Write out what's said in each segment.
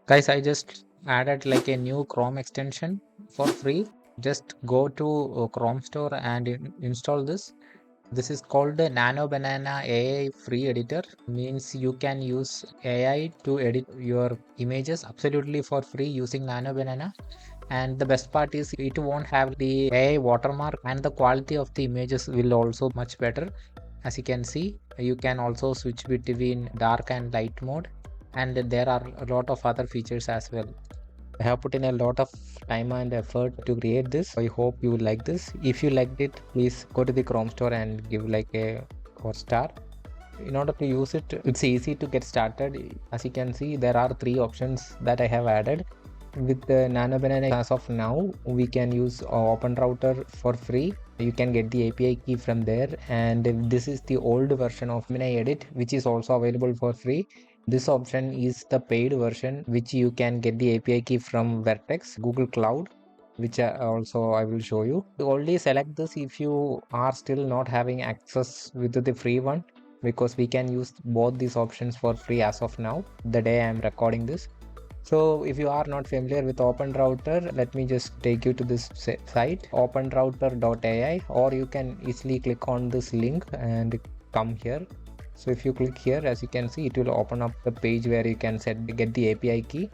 Guys, I just added like a new Chrome extension for free. Just go to Chrome store and install this. This is called the Nano Banana AI free editor. Means you can use AI to edit your images absolutely for free using Nano Banana. And the best part is it won't have the AI watermark, and the quality of the images will also much better. As you can see, you can also switch between dark and light mode, and there are a lot of other features as well. I have put in a lot of time and effort to create this. I hope you will like this. If you liked it, please go to the Chrome store and give like a 4 star. In order to use it, it's easy to get started. As you can see, there are 3 options that I have added. With the Nano Banana, as of now, we can use OpenRouter for free. You can get the API key from there, and this is the old version of Gemini Edit, which is also available for free. This option is the paid version, which you can get the API key from Vertex Google Cloud, which also I will show you. You only select this if you are still not having access with the free one, because we can use both these options for free as of now, the day I am recording this. So if you are not familiar with OpenRouter, let me just take you to this site, openrouter.ai, or you can easily click on this link and come here. So if you click here, as you can see, it will open up the page where you can get the API key.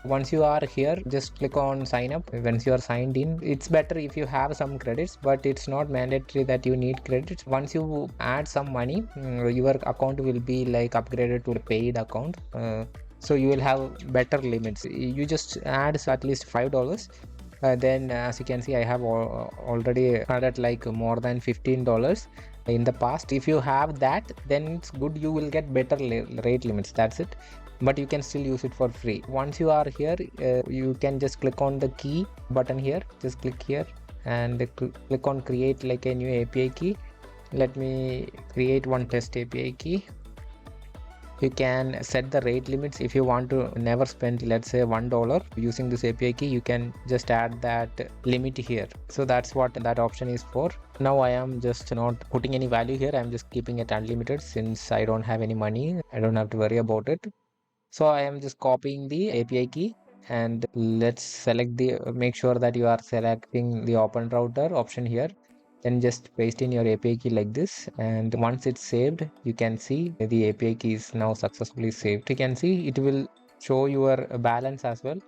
Once you are here, just click on sign up. Once you are signed in, it's better if you have some credits, but it's not mandatory that you need credits. Once you add some money, your account will be like upgraded to a paid account. So you will have better limits. You just add at least $5. Then as you can see, I have already added like more than $15 in the past. If you have that, then it's good, you will get better rate limits. That's it, but you can still use it for free. Once you are here, you can just click on the key button here. Just click here and click on create like a new API key. Let me create one test API key. You can set the rate limits. If you want to never spend, let's say $1 using this API key, you can just add that limit here. So that's what that option is for. Now I am just not putting any value here. I'm just keeping it unlimited since I don't have any money. I don't have to worry about it. So I am just copying the API key, and let's select make sure that you are selecting the OpenRouter option here. Then just paste in your API key like this, and once it's saved, you can see the API key is now successfully saved. You can see it will show your balance as well.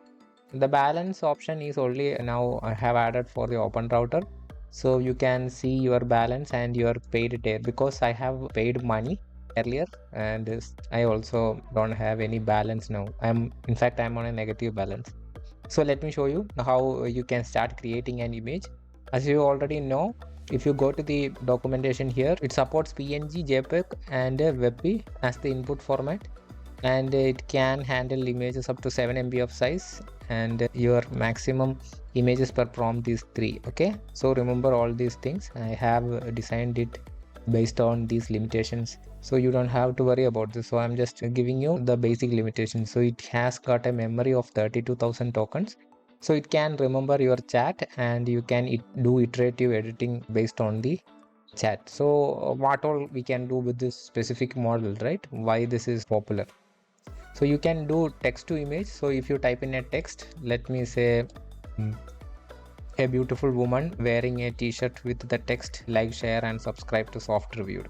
The balance option is only now I have added for the OpenRouter. So you can see your balance and your paid tier, because I have paid money earlier, and I also don't have any balance now. I'm on a negative balance. So let me show you how you can start creating an image. As you already know, if you go to the documentation here, it supports PNG, JPEG and WebP as the input format, and it can handle images up to 7 MB of size, and your maximum images per prompt is 3. Okay, so remember all these things. I have designed it based on these limitations, so you don't have to worry about this. So I'm just giving you the basic limitations. So it has got a memory of 32,000 tokens, so it can remember your chat, and you can do iterative editing based on the chat. So what all we can do with this specific model, right? Why this is popular? So you can do text to image. So if you type in a text, let me say a beautiful woman wearing a t-shirt with the text like, share and subscribe to Softreviewed.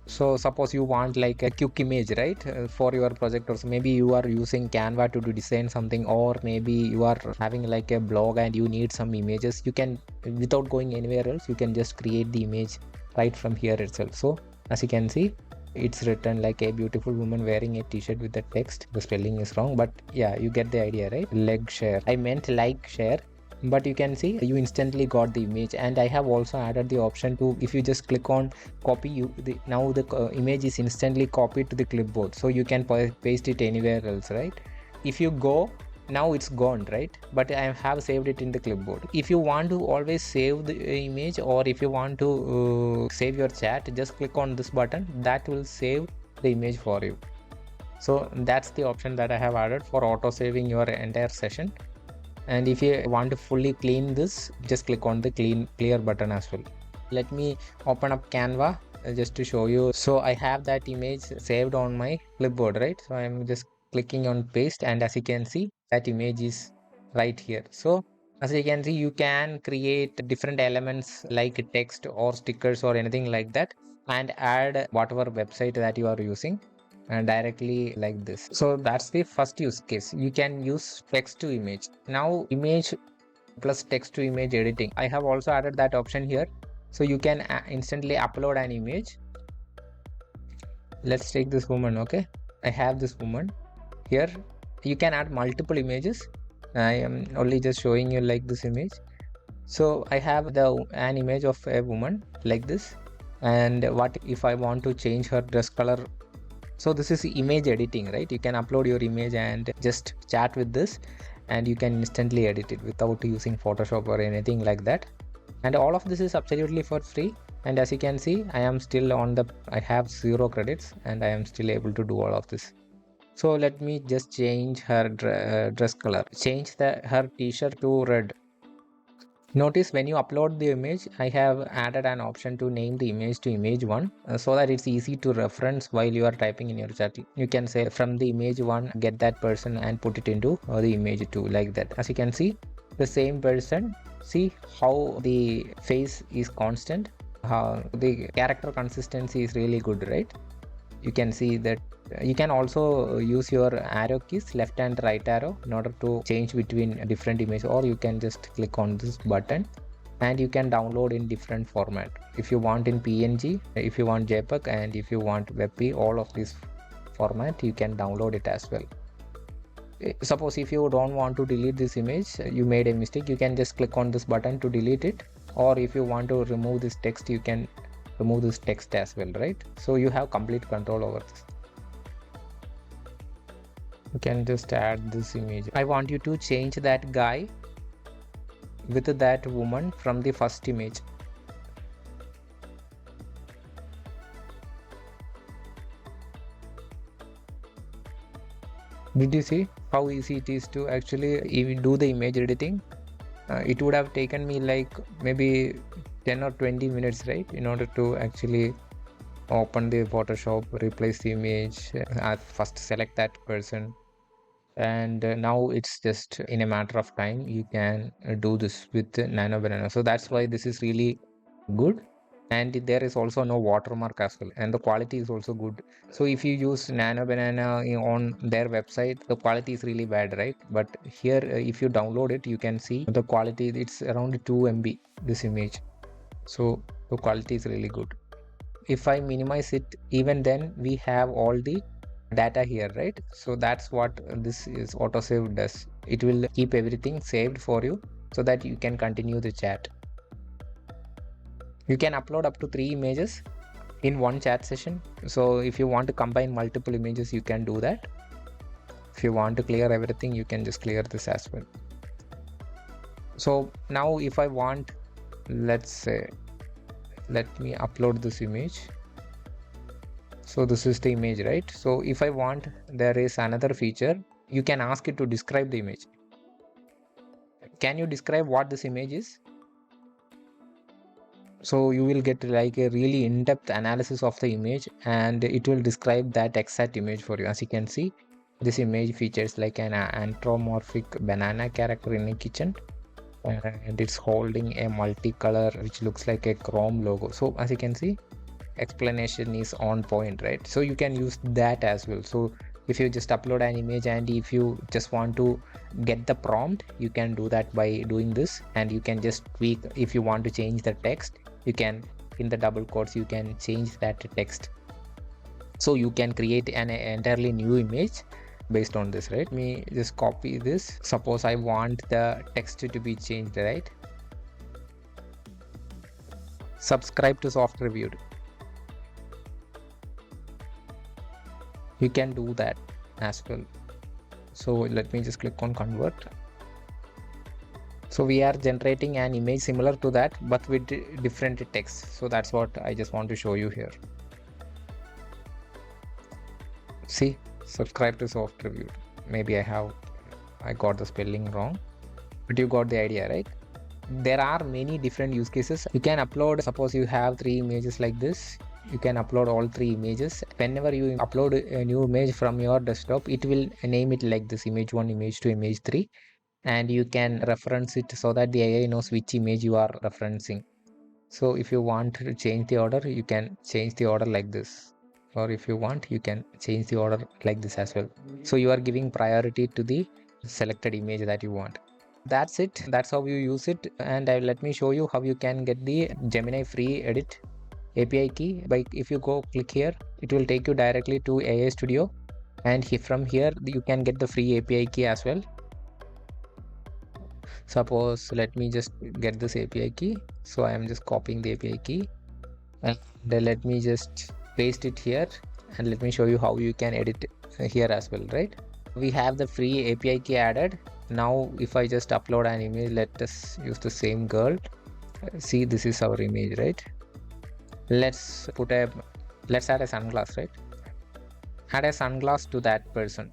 So suppose you want like a quick image, right, for your project, or so maybe you are using Canva to design something, or maybe you are having like a blog and you need some images. You can, without going anywhere else, you can just create the image right from here itself. So as you can see, it's written like a beautiful woman wearing a t-shirt with the text. The spelling is wrong, but yeah, you get the idea, right? Leg share, I meant like share, but you can see you instantly got the image. And I have also added the option to, if you just click on copy, now the image is instantly copied to the clipboard, so you can paste it anywhere else, right? If you go, now it's gone, right? But I have saved it in the clipboard. If you want to always save the image, or if you want to save your chat, just click on this button. That will save the image for you. So that's the option that I have added for auto saving your entire session. And if you want to fully clean this, just click on the clear button as well. Let me open up Canva just to show you. So I have that image saved on my clipboard, right? So I'm just clicking on paste, and as you can see, that image is right here. So as you can see, you can create different elements like text or stickers or anything like that, and add whatever website that you are using and directly like this. So that's the first use case. You can use text to image. Now image plus text to image editing, I have also added that option here. So you can instantly upload an image. Let's take this woman. Okay, I have this woman here. You can add multiple images. I am only just showing you like this image. So I have an image of a woman like this, and what if I want to change her dress color? So this is image editing, right? You can upload your image and just chat with this, and you can instantly edit it without using Photoshop or anything like that. And all of this is absolutely for free. And as you can see, I am still I have 0 credits, and I am still able to do all of this. So let me just change her dress color. Change her t-shirt to red. Notice when you upload the image, I have added an option to name the image to image1 so that it's easy to reference while you are typing in your chat. You can say from the image1 get that person and put it into the image2 like that. As you can see, the same person, see how the face is constant, how the character consistency is really good, right? You can see that. You can also use your arrow keys, left and right arrow, in order to change between different images, or you can just click on this button and you can download in different format. If you want in PNG, if you want JPEG, and if you want WebP, all of this format you can download it as well. Suppose if you don't want to delete this image, you made a mistake, you can just click on this button to delete it, or if you want to remove this text, you can remove this text as well, right? So you have complete control over this. You can just add this image. I want you to change that guy with that woman from the first image. Did you see how easy it is to actually even do the image editing? It would have taken me like maybe 10 or 20 minutes, right, in order to actually open the Photoshop, replace the image, first select that person, and now it's just in a matter of time you can do this with Nano Banana. So that's why this is really good, and there is also no watermark as well, and the quality is also good. So if you use Nano Banana on their website, the quality is really bad, right? But here if you download it, you can see the quality, it's around 2 MB this image, so the quality is really good. If I minimize it, even then we have all the data here, right? So that's what this is autosave does. It will keep everything saved for you so that you can continue the chat. You can upload up to 3 images in one chat session. So if you want to combine multiple images, you can do that. If you want to clear everything, you can just clear this as well. So now if I want, let's say, let me upload this image. So this is the image, right? So if I want, there is another feature. You can ask it to describe the image. Can you describe what this image is? So you will get like a really in-depth analysis of the image, and it will describe that exact image for you. As you can see, this image features like an anthropomorphic banana character in a kitchen, and it's holding a multicolor which looks like a Chrome logo. So as you can see, explanation is on point, right? So you can use that as well. So if you just upload an image and if you just want to get the prompt, you can do that by doing this, and you can just tweak. If you want to change the text, you can, in the double quotes, you can change that text. So you can create an entirely new image based on this, right? Let me just copy this. Suppose I want the text to be changed, right? Subscribe to Softreviewed. You can do that as well. So let me just click on convert. So we are generating an image similar to that, but with different text. So that's what I just want to show you here. See, subscribe to Softreviewed. Maybe I got the spelling wrong, but you got the idea, right? There are many different use cases. You can upload, suppose you have 3 images like this. you can upload all 3 images. Whenever you upload a new image from your desktop, it will name it like this: image 1, image 2, image 3, and you can reference it so that the AI knows which image you are referencing. So if you want to change the order, you can change the order like this, or if you want, you can change the order like this as well. So you are giving priority to the selected image that you want. That's it. That's how you use it. And let me show you how you can get the Gemini free edit API key. If you go click here, it will take you directly to AI Studio, and from here you can get the free API key as well. Suppose let me just get this API key. So I am just copying the API key, and let me just paste it here, and let me show you how you can edit here as well, right? We have the free API key added. Now if I just upload an image, let us use the same girl. See, this is our image, right? Let's add a sunglass, right? Add a sunglass to that person.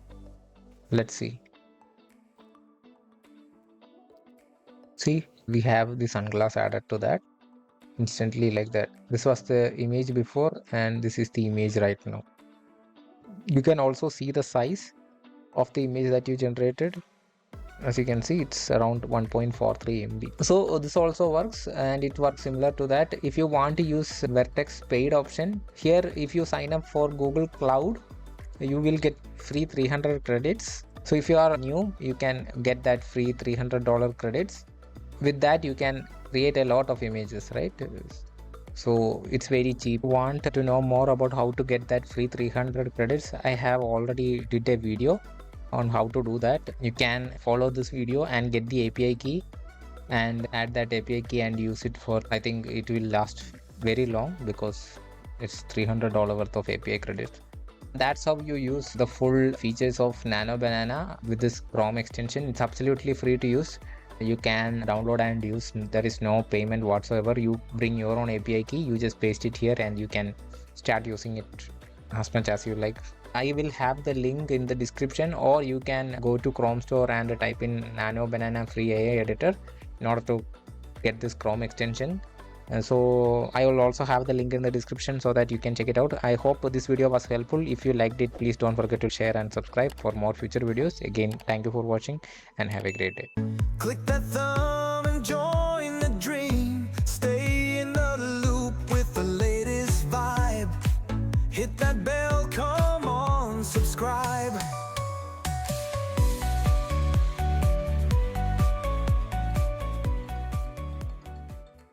Let's see. See, we have the sunglass added to that instantly like that. This was the image before, and this is the image right now. You can also see the size of the image that you generated. As you can see, it's around 1.43 MB. So this also works, and it works similar to that. If you want to use Vertex paid option, here if you sign up for Google Cloud, you will get free 300 credits. So if you are new, you can get that free $300 credits. With that, you can create a lot of images, right? So it's very cheap. Want to know more about how to get that free 300 credits? I have already did a video on how to do that. You can follow this video and get the API key and add that API key and use it for, I think it will last very long because it's $300 worth of API credits. That's how you use the full features of Nano Banana with this Chrome extension. It's absolutely free to use. You can download and use. There is no payment whatsoever. You bring your own API key, you just paste it here, and you can start using it as much as you like. I will have the link in the description, or you can go to Chrome Store and type in Nano Banana free AI editor in order to get this Chrome extension. So I will also have the link in the description so that you can check it out. I hope this video was helpful. If you liked it, please don't forget to share and subscribe for more future videos. Again, thank you for watching and have a great day. Click that thumb and join.